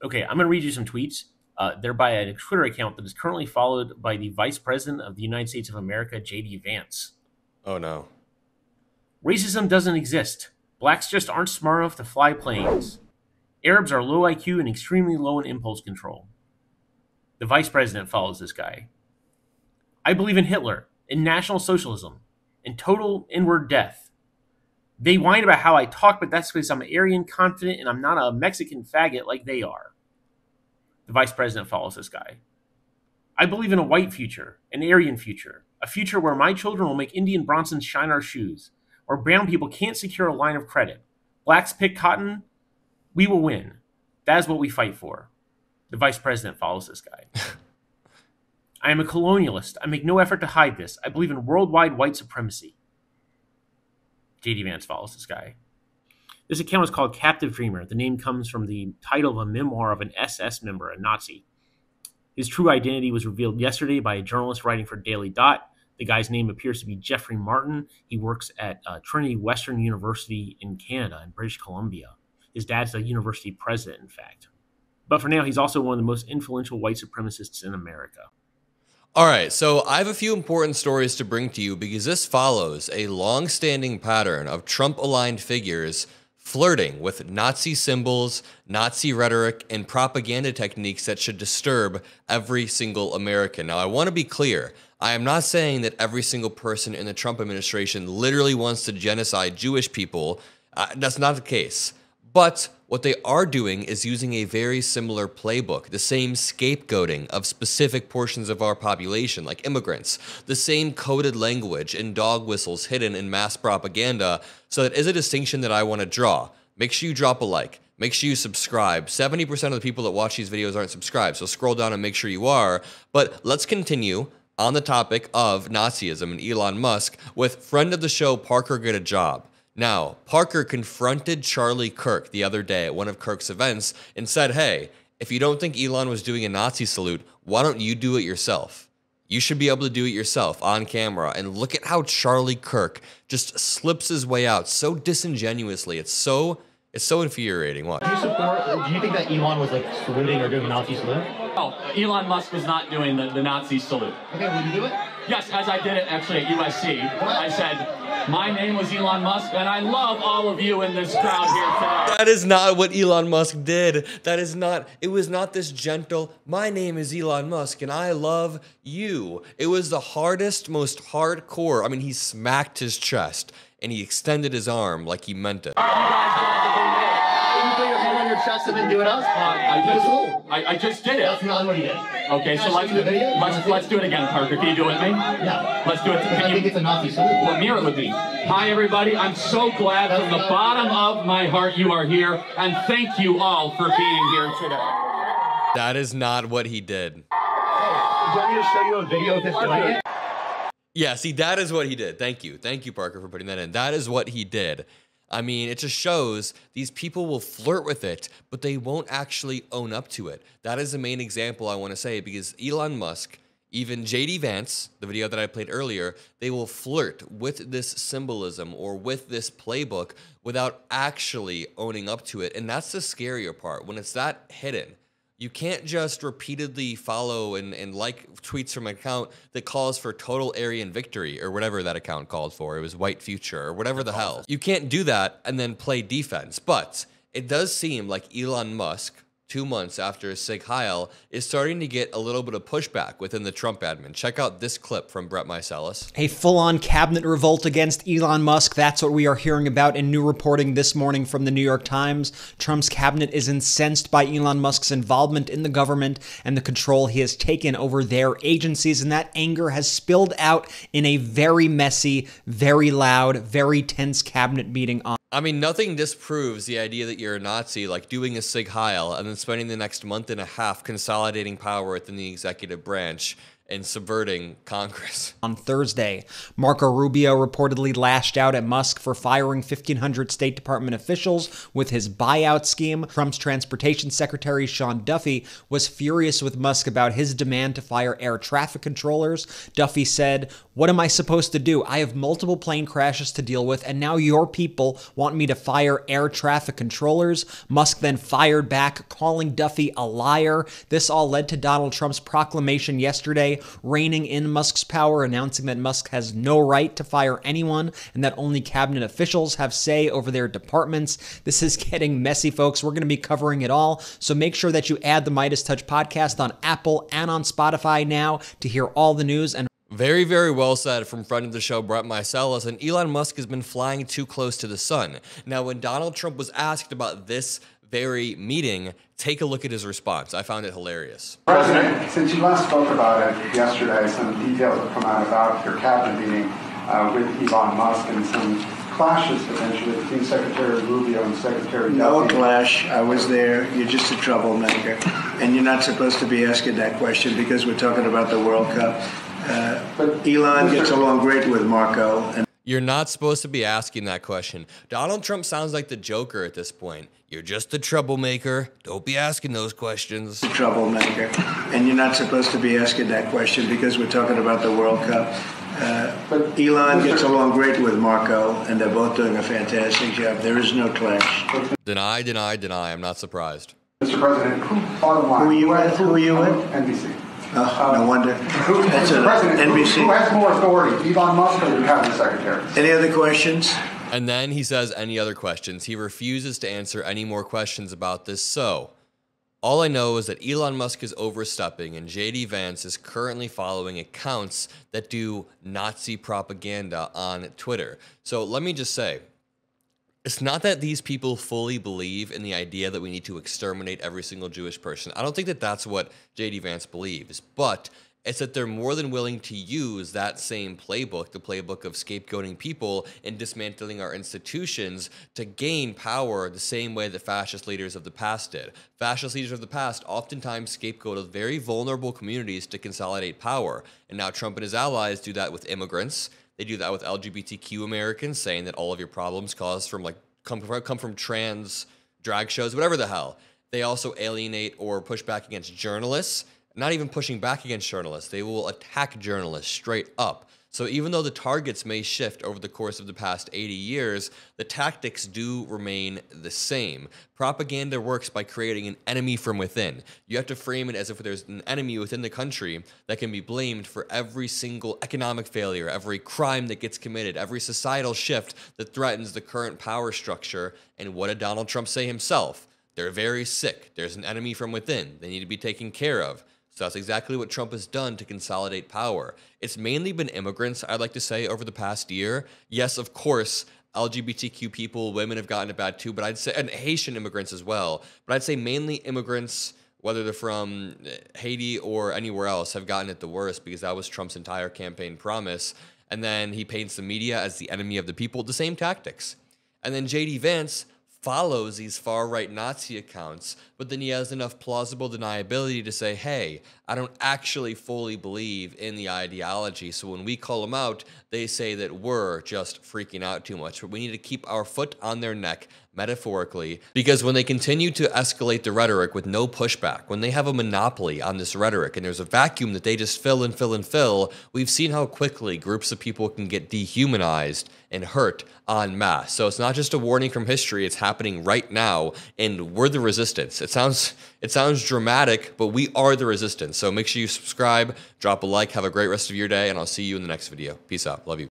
Okay, I'm going to read you some tweets. They're by a Twitter account that is currently followed by the Vice President of the United States of America, JD Vance. Oh, no. Racism doesn't exist. Blacks just aren't smart enough to fly planes. Arabs are low IQ and extremely low in impulse control. The Vice President follows this guy. I believe in Hitler, in National Socialism, in total inward death. They whine about how I talk, but that's because I'm Aryan confident and I'm not a Mexican faggot like they are. The Vice President follows this guy. I believe in a white future, an Aryan future, a future where my children will make Indian Bronsons shine our shoes, where brown people can't secure a line of credit. Blacks pick cotton, we will win. That is what we fight for. The Vice President follows this guy. I am a colonialist. I make no effort to hide this. I believe in worldwide white supremacy. JD Vance follows this guy. This account is called Captive Dreamer. The name comes from the title of a memoir of an SS member, a Nazi. His true identity was revealed yesterday by a journalist writing for Daily Dot. The guy's name appears to be Jeffrey Martin. He works at Trinity Western University in Canada, in British Columbia. His dad's the university president, in fact. But for now, he's also one of the most influential white supremacists in America. All right, so I have a few important stories to bring to you because this follows a long-standing pattern of Trump-aligned figures flirting with Nazi symbols, Nazi rhetoric, and propaganda techniques that should disturb every single American. Now, I want to be clear. I am not saying that every single person in the Trump administration literally wants to genocide Jewish people. That's not the case. But what they are doing is using a very similar playbook, the same scapegoating of specific portions of our population, like immigrants, the same coded language and dog whistles hidden in mass propaganda. So that is a distinction that I want to draw. Make sure you drop a like. Make sure you subscribe. 70% of the people that watch these videos aren't subscribed, so scroll down and make sure you are. But let's continue on the topic of Nazism and Elon Musk with friend of the show, Parker Get a Job. Now, Parker confronted Charlie Kirk the other day at one of Kirk's events and said, hey, if you don't think Elon was doing a Nazi salute, why don't you do it yourself? You should be able to do it yourself on camera. And look at how Charlie Kirk just slips his way out so disingenuously. It's so infuriating. What? Do you think that Elon was like saluting or doing a Nazi salute? No, Elon Musk was not doing the Nazi salute. Okay, will you do it? Yes, as I did it actually at USC. I said, my name was Elon Musk, and I love all of you in this crowd here today. That is not what Elon Musk did. That is not, it was not this gentle, my name is Elon Musk, and I love you. It was the hardest, most hardcore. I mean, he smacked his chest, and he extended his arm like he meant it. Chest and then do it else? I just did it. That's not what he did. Okay, so let's do it again, Parker. Can you do it with me? Yeah. Let's do it. I think it's a Nazi salute. Well, mirror it with me. Hi, everybody. I'm so glad from the bottom of my heart you are here, and thank you all for being here today. That is not what he did. Hey, do you want me to show you a video of this doing it? Yeah, see, that is what he did. Thank you. Thank you, Parker, for putting that in. That is what he did. I mean, it just shows these people will flirt with it, but they won't actually own up to it. That is the main example I want to say, because Elon Musk, even JD Vance, the video that I played earlier, they will flirt with this symbolism or with this playbook without actually owning up to it. And that's the scarier part. When it's that hidden, you can't just repeatedly follow and like tweets from an account that calls for total Aryan victory or whatever that account called for. It was white future or whatever the hell. You can't do that and then play defense. But it does seem like Elon Musk, 2 months after Sig Heil, is starting to get a little bit of pushback within the Trump admin. Check out this clip from Brett Meiselas. A full-on cabinet revolt against Elon Musk. That's what we are hearing about in new reporting this morning from the New York Times. Trump's cabinet is incensed by Elon Musk's involvement in the government and the control he has taken over their agencies, and that anger has spilled out in a very messy, very loud, very tense cabinet meeting on. I mean, nothing disproves the idea that you're a Nazi, like doing a Sig Heil and then spending the next month and a half consolidating power within the executive branch and subverting Congress. On Thursday, Marco Rubio reportedly lashed out at Musk for firing 1,500 State Department officials with his buyout scheme. Trump's Transportation Secretary Sean Duffy was furious with Musk about his demand to fire air traffic controllers. Duffy said, "What am I supposed to do? I have multiple plane crashes to deal with, and now your people want me to fire air traffic controllers." Musk then fired back, calling Duffy a liar. This all led to Donald Trump's proclamation yesterday, reining in Musk's power, announcing that Musk has no right to fire anyone and that only cabinet officials have say over their departments. This is getting messy, folks. We're going to be covering it all, so make sure that you add the MeidasTouch podcast on Apple and on Spotify now to hear all the news. And Very, very well said from friend of the show, Brett Meiselas, and Elon Musk has been flying too close to the sun. Now, when Donald Trump was asked about this very meeting, take a look at his response. I found it hilarious. President, since you last spoke about it yesterday, some details have come out about your cabinet meeting with Elon Musk and some clashes potentially between Secretary Rubio and Secretary No Duffy. clash. I was there. You're just a troublemaker. And you're not supposed to be asking that question because we're talking about the World Cup. But Elon gets along great with Marco. And You're not supposed to be asking that question. Donald Trump sounds like the Joker at this point. You're just a troublemaker. Don't be asking those questions. a troublemaker. And you're not supposed to be asking that question because we're talking about the World Cup. But Elon gets along great with Marco, and they're both doing a fantastic job. There is no clash. Deny, deny, deny. I'm not surprised. Mr. President, bottom line, Who are you with? NBC. No wonder. That's Mr. President, NBC. who has more authority, Elon Musk or your cabinet secretary? Any other questions? And then he says any other questions. He refuses to answer any more questions about this. So, all I know is that Elon Musk is overstepping and JD Vance is currently following accounts that do Nazi propaganda on Twitter. So let me just say, it's not that these people fully believe in the idea that we need to exterminate every single Jewish person. I don't think that that's what JD Vance believes, but it's that they're more than willing to use that same playbook, the playbook of scapegoating people and dismantling our institutions to gain power the same way that fascist leaders of the past did. Fascist leaders of the past oftentimes scapegoated very vulnerable communities to consolidate power. And now Trump and his allies do that with immigrants. They do that with LGBTQ Americans, saying that all of your problems come from trans drag shows, whatever the hell. They also alienate or push back against journalists. Not even pushing back against journalists. They will attack journalists straight up. So even though the targets may shift over the course of the past 80 years, the tactics do remain the same. Propaganda works by creating an enemy from within. You have to frame it as if there's an enemy within the country that can be blamed for every single economic failure, every crime that gets committed, every societal shift that threatens the current power structure. And what did Donald Trump say himself? They're very sick. There's an enemy from within. They need to be taken care of. So that's exactly what Trump has done to consolidate power. It's mainly been immigrants, I'd like to say, over the past year. Yes, of course, LGBTQ people, women have gotten it bad too, but I'd say, and Haitian immigrants as well, but I'd say mainly immigrants, whether they're from Haiti or anywhere else, have gotten it the worst because that was Trump's entire campaign promise. And then he paints the media as the enemy of the people, the same tactics. And then JD Vance follows these far-right Nazi accounts, but then he has enough plausible deniability to say, hey, I don't actually fully believe in the ideology, so when we call them out, they say that we're just freaking out too much. But we need to keep our foot on their neck, metaphorically, because when they continue to escalate the rhetoric with no pushback, when they have a monopoly on this rhetoric and there's a vacuum that they just fill and fill and fill, we've seen how quickly groups of people can get dehumanized and hurt en masse. So it's not just a warning from history, it's happening right now, and we're the resistance. It sounds dramatic, but we are the resistance. So make sure you subscribe, drop a like, have a great rest of your day, and I'll see you in the next video. Peace out. Love you.